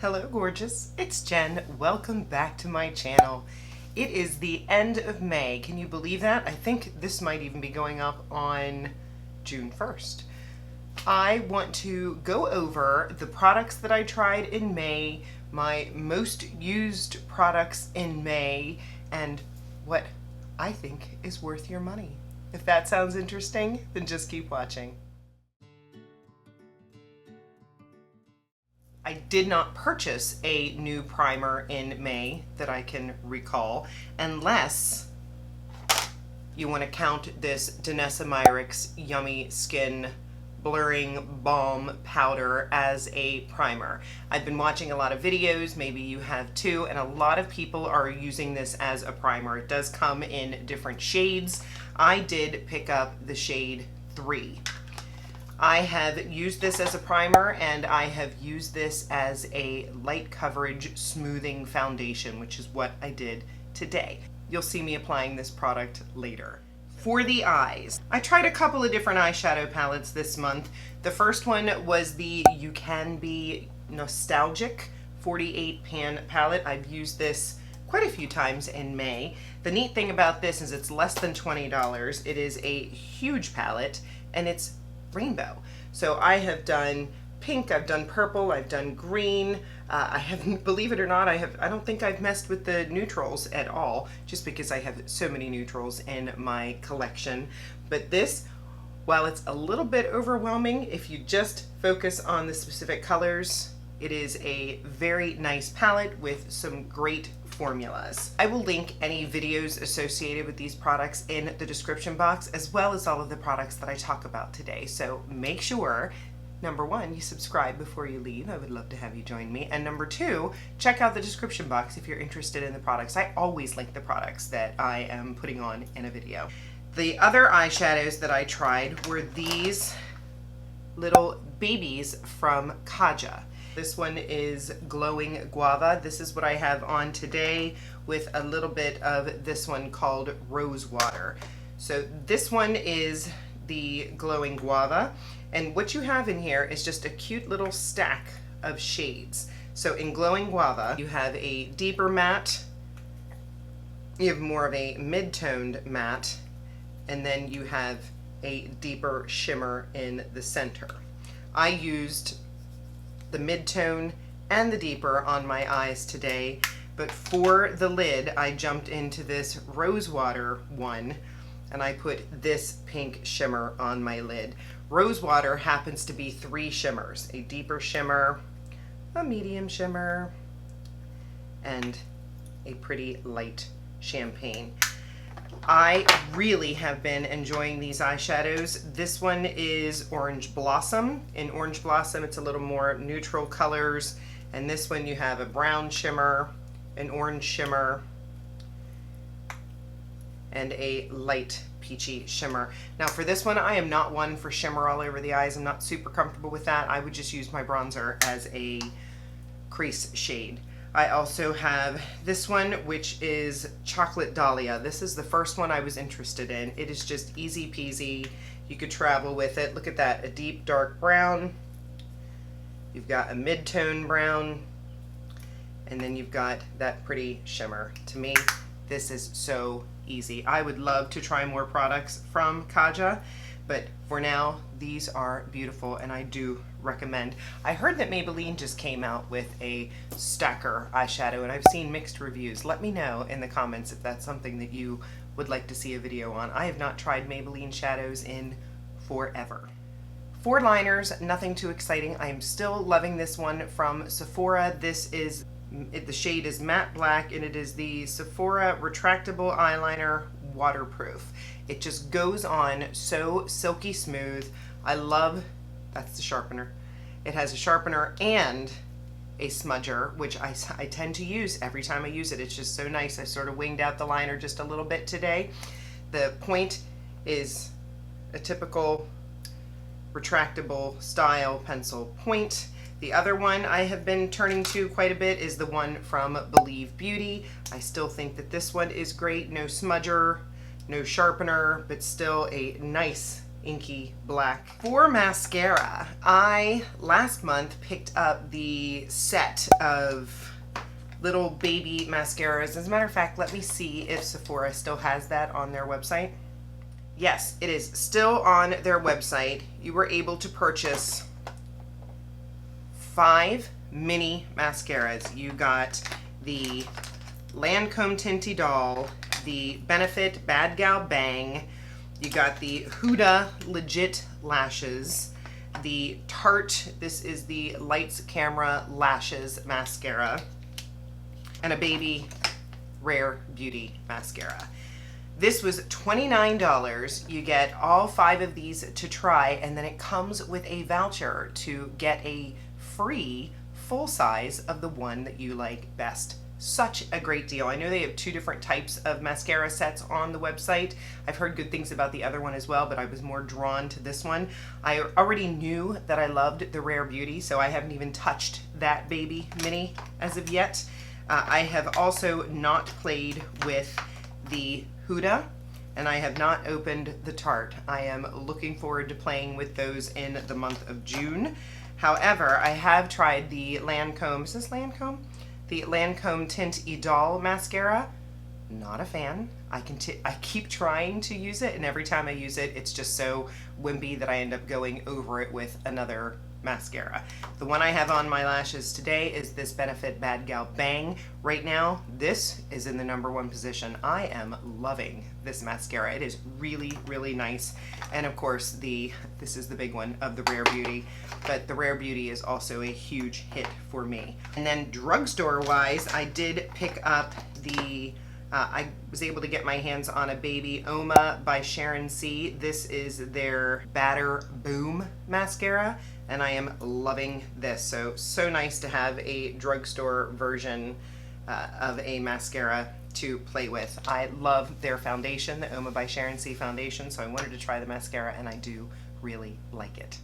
Hello gorgeous, it's Jen. Welcome back to my channel. It is the end of May. Can you believe that? I think this might even be going up on June 1st. I want to go over the products that I tried in May, my most used products in May, and what I think is worth your money. If that sounds interesting, then just keep watching. I did not purchase a new primer in May that I can recall, unless you want to count this Danessa Myricks Yummy Skin Blurring Balm Powder as a primer. I've been watching a lot of videos, maybe you have too, and a lot of people are using this as a primer. It does come in different shades. I did pick up the shade 3. I have used this as a primer, and I have used this as a light coverage smoothing foundation, which is what I did today. You'll see me applying this product later. For the eyes, I tried a couple of different eyeshadow palettes this month. The first one was the Uncanbe Nostalgic 48 pan palette. I've used this quite a few times in May. The neat thing about this is it's less than $20. It is a huge palette, and it's rainbow. So I have done pink, I've done purple, I've done green. I haven't, believe it or not, I don't think I've messed with the neutrals at all, just because I have so many neutrals in my collection. But this, while it's a little bit overwhelming, if you just focus on the specific colors, it is a very nice palette with some great formulas. I will link any videos associated with these products in the description box, as well as all of the products that I talk about today. So make sure, number one, you subscribe before you leave. I would love to have you join me. And number two, check out the description box if you're interested in the products. I always link the products that I am putting on in a video. The other eyeshadows that I tried were these little babies from Kaja. This one is Glowing Guava. This is what I have on today with a little bit of this one called Rosewater. So this one is the Glowing Guava, and what you have in here is just a cute little stack of shades. So in Glowing Guava, you have a deeper matte, you have more of a mid-toned matte, and then you have a deeper shimmer in the center. I used the mid-tone and the deeper on my eyes today, but for the lid I jumped into this Rosewater one, and I put this pink shimmer on my lid. Rosewater happens to be 3 shimmers: a deeper shimmer, a medium shimmer, and a pretty light champagne. I really have been enjoying these eyeshadows. This one is Orange Blossom. In Orange Blossom, it's a little more neutral colors, and this one you have a brown shimmer, an orange shimmer, and a light peachy shimmer. Now for this one, I am not one for shimmer all over the eyes. I'm not super comfortable with that. I would just use my bronzer as a crease shade. I also have this one, which is Chocolate Dahlia. This is the first one I was interested in. It is just easy peasy. You could travel with it. Look at that, a deep dark brown. You've got a mid-tone brown, and then you've got that pretty shimmer. To me, this is so easy. I would love to try more products from Kaja, but for now, these are beautiful, and I do recommend. I heard that Maybelline just came out with a stacker eyeshadow, and I've seen mixed reviews. Let me know in the comments if that's something that you would like to see a video on. I have not tried Maybelline shadows in forever. For liners, nothing too exciting. I am still loving this one from Sephora. This is, the shade is Matte Black, and it is the Sephora Retractable Eyeliner Waterproof. It just goes on so silky smooth. I love, that's the sharpener. It has a sharpener and a smudger, which I tend to use every time I use it. It's just so nice. I sort of winged out the liner just a little bit today. The point is a typical retractable style pencil point. The other one I have been turning to quite a bit is the one from Believe Beauty. I still think that this one is great. No smudger, no sharpener, but still a nice inky black. For mascara, I last month picked up the set of little baby mascaras. As a matter of fact, let me see if Sephora still has that on their website. Yes, it is still on their website. You were able to purchase 5 mini mascaras. You got the Lancome Tinty Doll, the Benefit Bad Gal Bang, you got the Huda Legit Lashes, the Tarte, this is the Lights Camera Lashes Mascara, and a Baby Rare Beauty Mascara. This was $29. You get all 5 of these to try, and then it comes with a voucher to get a free full size of the one that you like best. Such a great deal. I know they have 2 different types of mascara sets on the website. I've heard good things about the other one as well, but I was more drawn to this one. I already knew that I loved the Rare Beauty, so I haven't even touched that baby mini as of yet. I have also not played with the Huda, and I have not opened the Tarte. I am looking forward to playing with those in the month of June. However, I have tried the Lancome, is this Lancome? The Lancome Tint Idol Mascara. Not a fan. I keep trying to use it, and every time I use it, it's just so wimpy that I end up going over it with another mascara. The one I have on my lashes today is this Benefit Bad Gal Bang. Right now, this is in the #1 position. I am loving this mascara. It is really, really nice. And of course, this is the big one of the Rare Beauty, but the Rare Beauty is also a huge hit for me. And then drugstore-wise, I did pick up the I was able to get my hands on a baby Uoma by Sharon C. This is their Batter Boom mascara, and I am loving this. So nice to have a drugstore version of a mascara to play with. I love their foundation, the Uoma by Sharon C foundation, so I wanted to try the mascara, and I do really like it.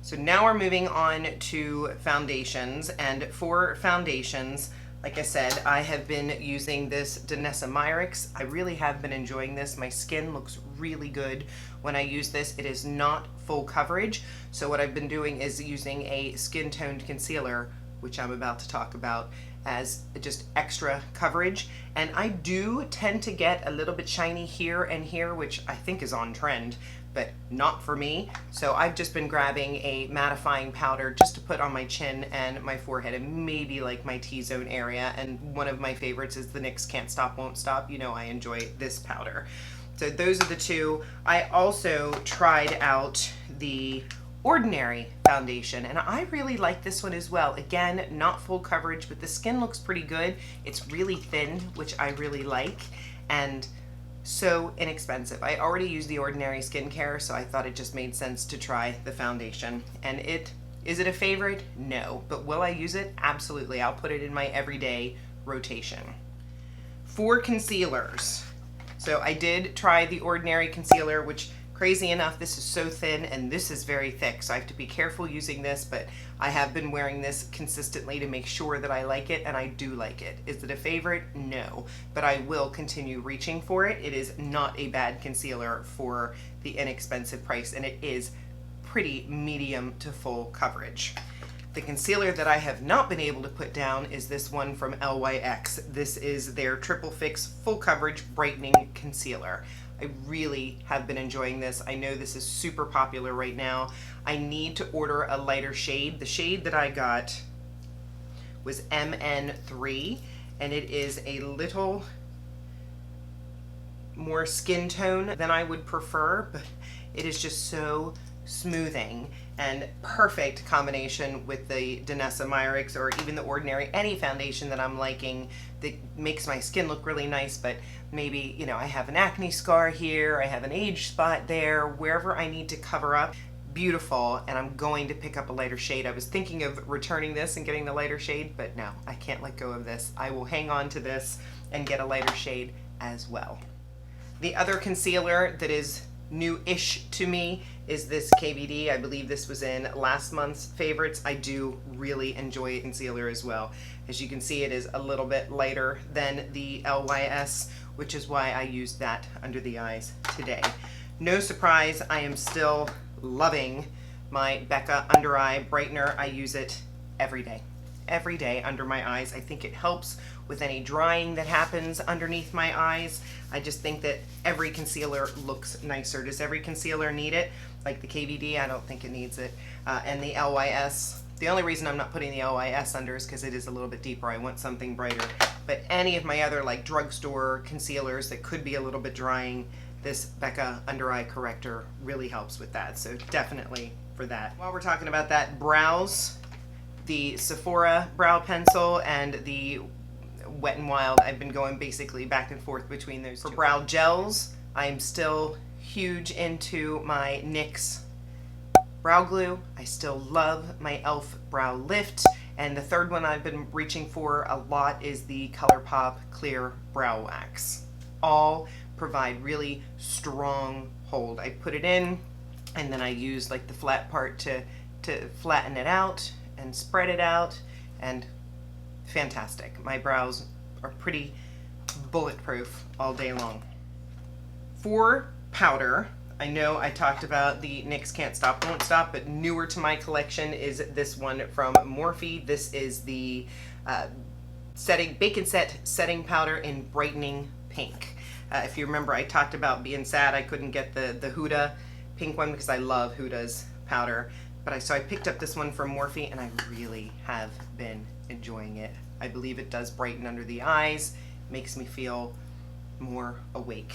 So now we're moving on to foundations, and for foundations, like I said, I have been using this Danessa Myricks. I really have been enjoying this. My skin looks really good when I use this. It is not full coverage, so what I've been doing is using a skin-toned concealer, which I'm about to talk about, as just extra coverage. And I do tend to get a little bit shiny here and here, which I think is on trend, but not for me. So I've just been grabbing a mattifying powder just to put on my chin and my forehead and maybe like my T-zone area. And one of my favorites is the NYX Can't Stop Won't Stop. You know I enjoy this powder. So those are the 2. I also tried out the Ordinary foundation, and I really like this one as well. Again, not full coverage, but the skin looks pretty good. It's really thin, which I really like, and so inexpensive. I already use the Ordinary skincare, so I thought it just made sense to try the foundation. And is it a favorite? No. But will I use it? Absolutely. I'll put it in my everyday rotation. For concealers, so I did try the Ordinary concealer, which crazy enough, this is so thin and this is very thick, so I have to be careful using this, but I have been wearing this consistently to make sure that I like it, and I do like it. Is it a favorite? No, but I will continue reaching for it. It is not a bad concealer for the inexpensive price, and it is pretty medium to full coverage. The concealer that I have not been able to put down is this one from LYX. This is their Triple Fix Full Coverage Brightening Concealer. I really have been enjoying this. I know this is super popular right now. I need to order a lighter shade. The shade that I got was MN3, and it is a little more skin tone than I would prefer, but it is just so smoothing and perfect combination with the Danessa Myricks or even the Ordinary, any foundation that I'm liking that makes my skin look really nice, but maybe, you know, I have an acne scar here, I have an age spot there, wherever I need to cover up, beautiful, and I'm going to pick up a lighter shade. I was thinking of returning this and getting the lighter shade, but no, I can't let go of this. I will hang on to this and get a lighter shade as well. The other concealer that is new-ish to me is this KVD. I believe this was in last month's favorites. I do really enjoy concealer as well. As you can see, it is a little bit lighter than the LYS, which is why I used that under the eyes today. No surprise, I am still loving my Becca Under Eye Brightener. I use it every day under my eyes. I think it helps with any drying that happens underneath my eyes. I just think that every concealer looks nicer. Does every concealer need it? Like the KVD, I don't think it needs it. And the LYS. The only reason I'm not putting the LYS under is because it is a little bit deeper. I want something brighter. But any of my other like drugstore concealers that could be a little bit drying, this Becca Under Eye Corrector really helps with that. So definitely for that. While we're talking about that, brows, the Sephora brow pencil and the Wet n Wild, I've been going basically back and forth between those two. For brow gels, I am still huge into my NYX Brow Glue. I still love my e.l.f. Brow Lift. And the third one I've been reaching for a lot is the Colourpop Clear Brow Wax. All provide really strong hold. I put it in and then I use like the flat part to flatten it out and spread it out, and fantastic. My brows are pretty bulletproof all day long. For powder, I know I talked about the NYX Can't Stop Won't Stop, but newer to my collection is this one from Morphe. This is the Bake & Set setting powder in Brightening Pink. If you remember, I talked about being sad I couldn't get the Huda pink one because I love Huda's powder. But so I picked up this one from Morphe and I really have been enjoying it. I believe it does brighten under the eyes, makes me feel more awake.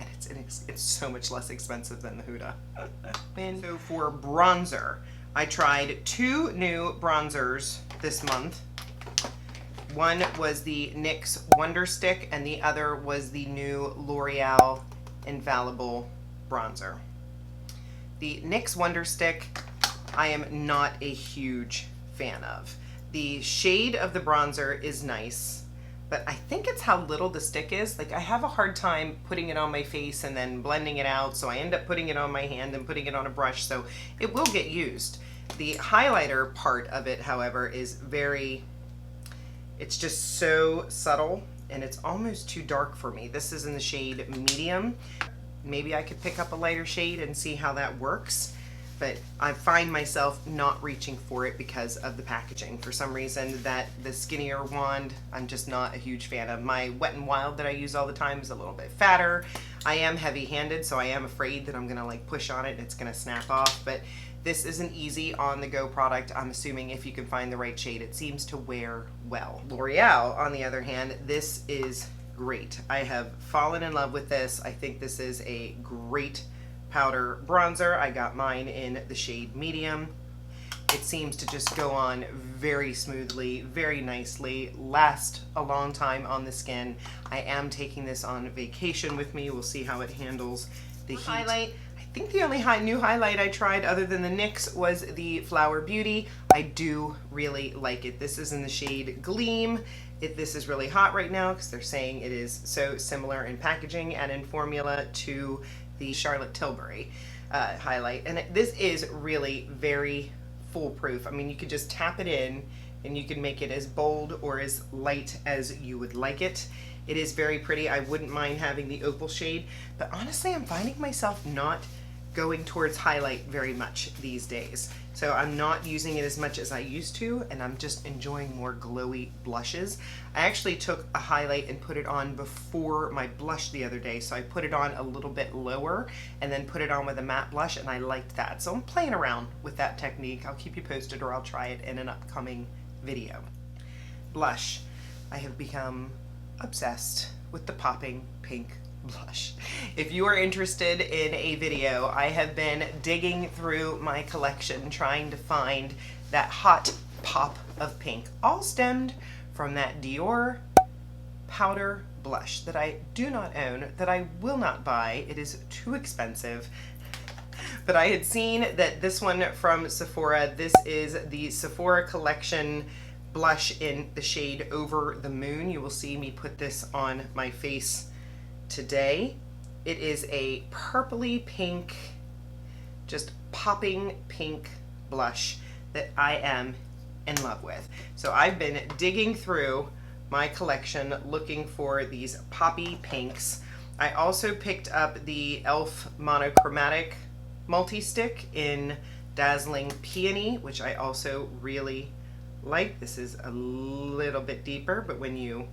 And it's so much less expensive than the Huda. So for bronzer, I tried 2 new bronzers this month. One was the NYX Wonder Stick and the other was the new L'Oreal Infallible bronzer. The NYX Wonder Stick, I am not a huge fan of. The shade of the bronzer is nice, but I think it's how little the stick is. Like, I have a hard time putting it on my face and then blending it out, so I end up putting it on my hand and putting it on a brush, so it will get used. The highlighter part of it, however, is it's just so subtle, and it's almost too dark for me. This is in the shade Medium. Maybe I could pick up a lighter shade and see how that works, but I find myself not reaching for it because of the packaging. For some reason, the skinnier wand, I'm just not a huge fan of. My Wet n Wild that I use all the time is a little bit fatter. I am heavy-handed, so I am afraid that I'm gonna like push on it and it's gonna snap off, but this is an easy on-the-go product. I'm assuming if you can find the right shade, it seems to wear well. L'Oreal, on the other hand, this is great. I have fallen in love with this. I think this is a great powder bronzer. I got mine in the shade Medium. It seems to just go on very smoothly, very nicely, last a long time on the skin. I am taking this on vacation with me. We'll see how it handles the heat. Highlight. I think the only new highlight I tried other than the NYX was the Flower Beauty. I do really like it. This is in the shade Gleam. This is really hot right now because they're saying it is so similar in packaging and in formula to the Charlotte Tilbury highlight. And this is really very foolproof. I mean, you could just tap it in and you can make it as bold or as light as you would like it. It is very pretty. I wouldn't mind having the opal shade, but honestly, I'm finding myself not going towards highlight very much these days. So I'm not using it as much as I used to, and I'm just enjoying more glowy blushes. I actually took a highlight and put it on before my blush the other day, so I put it on a little bit lower and then put it on with a matte blush, and I liked that. So I'm playing around with that technique. I'll keep you posted, or I'll try it in an upcoming video. Blush. I have become obsessed with the popping pink blush. If you are interested in a video, I have been digging through my collection trying to find that hot pop of pink, all stemmed from that Dior powder blush that I do not own, that I will not buy. It is too expensive. But I had seen that this one from Sephora, this is the Sephora collection blush in the shade Over the Moon. You will see me put this on my face today. It is a purpley pink, just popping pink blush that I am in love with. So I've been digging through my collection looking for these poppy pinks. I also picked up the e.l.f. Monochromatic Multi-Stick in Dazzling Peony, which I also really like. This is a little bit deeper, but when you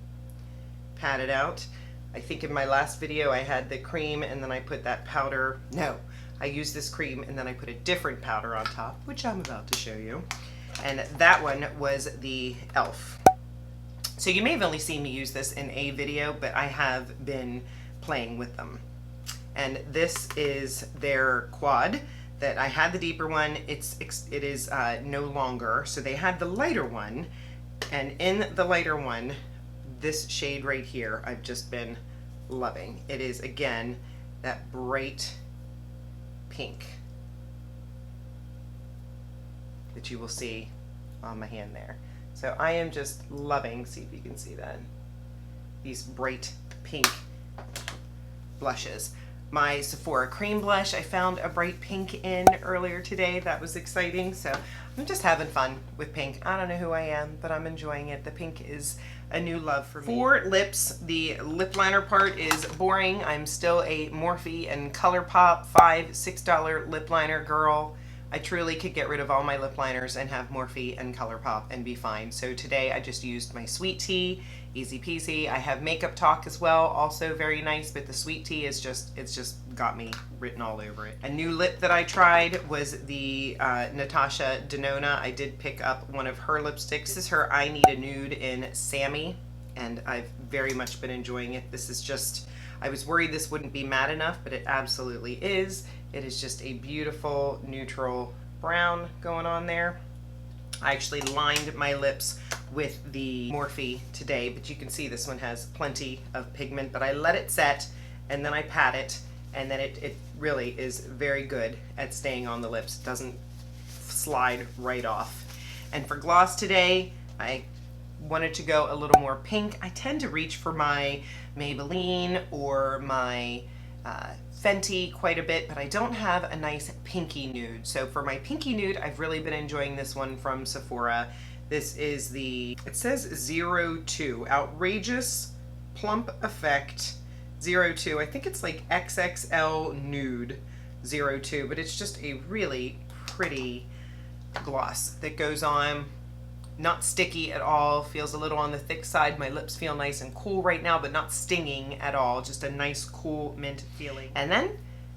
pat it out, I think in my last video I had the cream and then I put that powder. No, I used this cream and then I put a different powder on top, which I'm about to show you. And that one was the e.l.f. So you may have only seen me use this in a video, but I have been playing with them. And this is their quad that I had the deeper one. It is no longer. So they had the lighter one, and in the lighter one, this shade right here, I've just been loving. It is, again, that bright pink that you will see on my hand there. So I am just loving, see if you can see that, these bright pink blushes. My Sephora cream blush, I found a bright pink in earlier today. That was exciting. So I'm just having fun with pink. I don't know who I am, but I'm enjoying it. The pink is a new love for me. For lips, the lip liner part is boring. I'm still a Morphe and Colourpop $5-6 lip liner girl. I truly could get rid of all my lip liners and have Morphe and Colourpop and be fine. So today I just used my Sweet Tea, easy peasy. I have Makeup Talk as well, also very nice, but the Sweet Tea is just, it's just got me written all over it. A new lip that I tried was the Natasha Denona. I did pick up one of her lipsticks. This is her I Need a Nude in Sammy, and I've very much been enjoying it. This is just, I was worried this wouldn't be matte enough, but it absolutely is. It is just a beautiful neutral brown going on there. I actually lined my lips with the Morphe today, but you can see this one has plenty of pigment, but I let it set and then I pat it, and then it really is very good at staying on the lips. It doesn't slide right off. And for gloss today, I wanted to go a little more pink. I tend to reach for my Maybelline or my Fenty quite a bit, but I don't have a nice pinky nude. So for my pinky nude, I've really been enjoying this one from Sephora. This is the, it says 02, Outrageous Plump Effect 02. I think it's like XXL Nude 02, but it's just a really pretty gloss that goes on. Not sticky at all, feels a little on the thick side. My lips feel nice and cool right now, but not stinging at all. Just a nice, cool mint feeling. And then,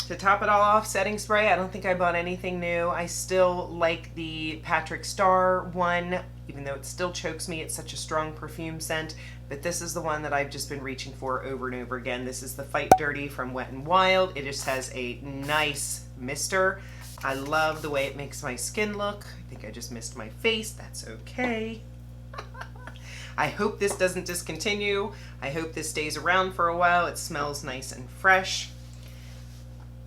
to top it all off, setting spray. I don't think I bought anything new. I still like the Patrick Star one, even though it still chokes me. It's such a strong perfume scent. But this is the one that I've just been reaching for over and over again. This is the Fight Dirty from Wet n Wild. It just has a nice mister. I love the way it makes my skin look. I think I just missed my face. That's okay. I hope this doesn't discontinue. I hope this stays around for a while. It smells nice and fresh.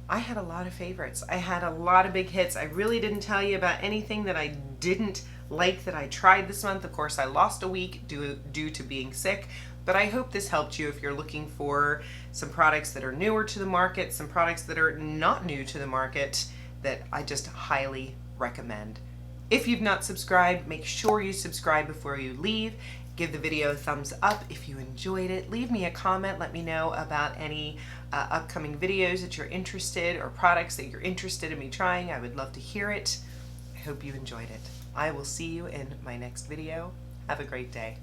I had a lot of favorites. I had a lot of big hits. I really didn't tell you about anything that I didn't like that I tried this month. Of course, I lost a week due to being sick, but I hope this helped you if you're looking for some products that are newer to the market, some products that are not new to the market, that I just highly recommend. If you've not subscribed, make sure you subscribe before you leave. Give the video a thumbs up if you enjoyed it. Leave me a comment. Let me know about any upcoming videos that you're interested, or products that you're interested in me trying. I would love to hear it. I hope you enjoyed it. I will see you in my next video. Have a great day.